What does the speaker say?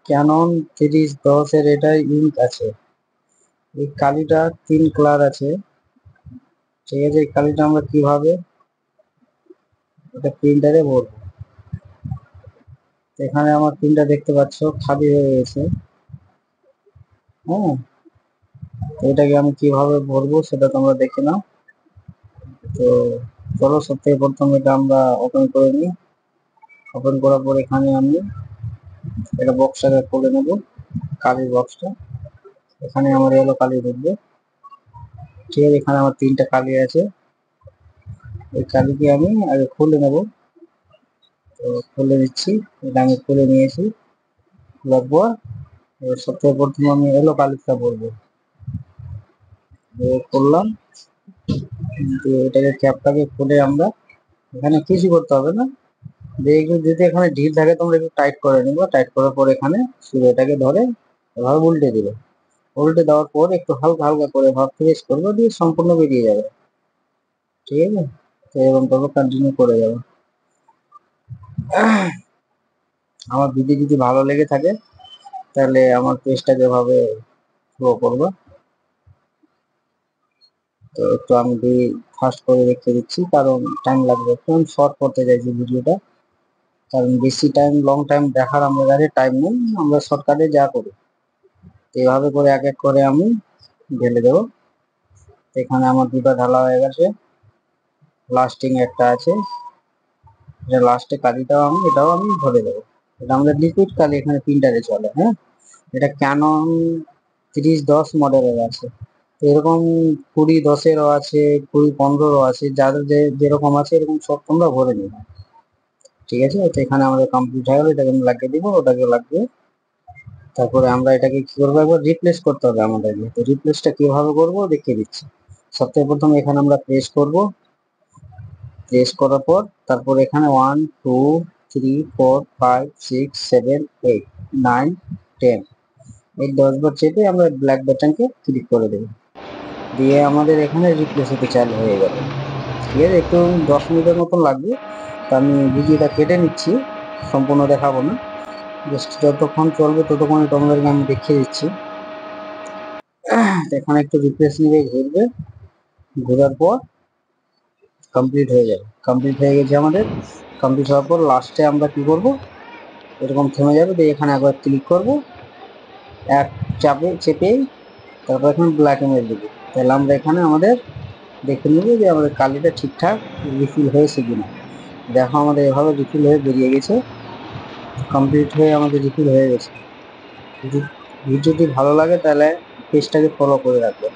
Canon 3010 এর এটা ink আছে। এই কালিটা 3 কালার আছে, ঠিক আছে। এই কালিটা আমরা কিভাবে এটা প্রিন্টারে ভরবো। এখানে আমার প্রিন্টার দেখতে পাচ্ছ খালি হয়ে গেছে। হ্যাঁ, এটাকে আমি কিভাবে ভরবো সেটা তোমরা দেখে নাও। তো চলো সবথেকে প্রথম এটা আমরা ওপেন করে নিই। ওপেন করার পর এখানে আমি এটা বক্সটাকে খুলে নেব, কালির বক্সটা। এখানে আমার এলো কালি ঢুকবে, ঠিক আছে। এখানে আমার 3টা কালি আছে, এই কালিকে আমি আগে খুলে নেব। তো খুলে নিচ্ছি, এটা আমি খুলে নিয়েছি। খোলার পর এবার সবথেকে প্রথমে আমি এলো কালিটা বলবো, করলাম। তো এটাকে ক্যাপটাকে খুলে আমরা এখানে কিছু করতে হবে না, যদি এখানে ঢিল থাকে তোমরা একটু টাইট করে নিবা। টাইট করার পর এখানে শুধু এটাকে ধরে এভাবে উল্টে দিবে। উল্টে দেওয়ার পর একটু হালকা হালকা করে ভাব প্রেস করবো, দিয়ে সম্পূর্ণ বেরিয়ে যাবে, ঠিক আছে। তো এরকম ভাবে কন্টিনিউ করে যাবো। আমার ভিডিও যদি ভালো লেগে থাকে তাহলে আমার পেজটাকে এভাবে ফলো করবো। তো একটু আমি ফাস্ট করে রেখে দিচ্ছি, কারণ টাইম লাগবে। একটু আমি শর্ট করতে চাইছি ভিডিওটা, কারণ বেশি টাইম লং টাইম দেখার আমাদের কাছে টাইম নেই, আমরা শর্টকাটে যা করি। এভাবে করে এক এক করে আমি ঢেলে দেবো। এখানে আমার দুটো ঢালা হয়ে গেছে, লাস্টিং একটা আছে, এটা লাস্টে কালিটাও আমি এটাও আমি ভরে দেবো। এটা আমাদের লিকুইড কালি এখানে প্রিন্টারে চলে। হ্যাঁ, এটা ক্যানন 3010 মডেলের আছে। এরকম 2010-এরও আছে, 2015-ও আছে, যাদের যেরকম আছে এরকম সব তোমরা ভরে নিবে, ঠিক আছে। তো এখানে আমাদের কমপ্লিট হয়ে গেল, এটাকে আমি লাগিয়ে দিব, ওটাকে লাগিয়ে তারপরে আমরা এটাকে কি করবো, একবার রিপ্লেস করতে হবে আমাদেরকে। তো রিপ্লেসটা কিভাবে করবো দেখিয়ে দিচ্ছি। সবথেকে প্রথমে এখানে আমরা প্রেস করব, প্রেস করার পর তারপর এখানে 1 2 3 4 5 6 7 8 9 10 এই 10 বার চেপে আমরা ব্ল্যাক বাটনকে ক্লিক করে দেব, দিয়ে আমাদের এখানে রিপ্লেস হতে চালু হয়ে গেল, ঠিক আছে। একটু 10 মিনিটের মতন লাগবে। তো আমি ভিডিওটা কেটে নিচ্ছি, সম্পূর্ণ দেখাবো না, জাস্ট যতক্ষণ চলবে ততক্ষণ তোমাদেরকে আমি দেখিয়ে দিচ্ছি। এখানে একটু রিফ্রেশ নিয়ে ঘুরবে, ঘোরার পর কমপ্লিট হয়ে যাবে। কমপ্লিট হয়ে গেছে আমাদের। কমপ্লিট হওয়ার পর লাস্টে আমরা কি করব, এরকম থেমে যাবে, দিয়ে এখানে একবার ক্লিক করব, এক চেপেই তারপর এখানে ব্ল্যাক এমএল দেবো। তাহলে আমরা এখানে আমাদের দেখে নেব যে আমাদের কালিটা ঠিকঠাক রিফিল হয়েছে কিনা। দেখো আমাদের এভাবে রিফিল হয়ে বেরিয়ে গেছে, কমপ্লিট হয়ে আমাদের রিফিল হয়ে গেছে। যদি ভিডিওটি ভালো লাগে তাহলে পেজটাকে ফলো করে রাখবে।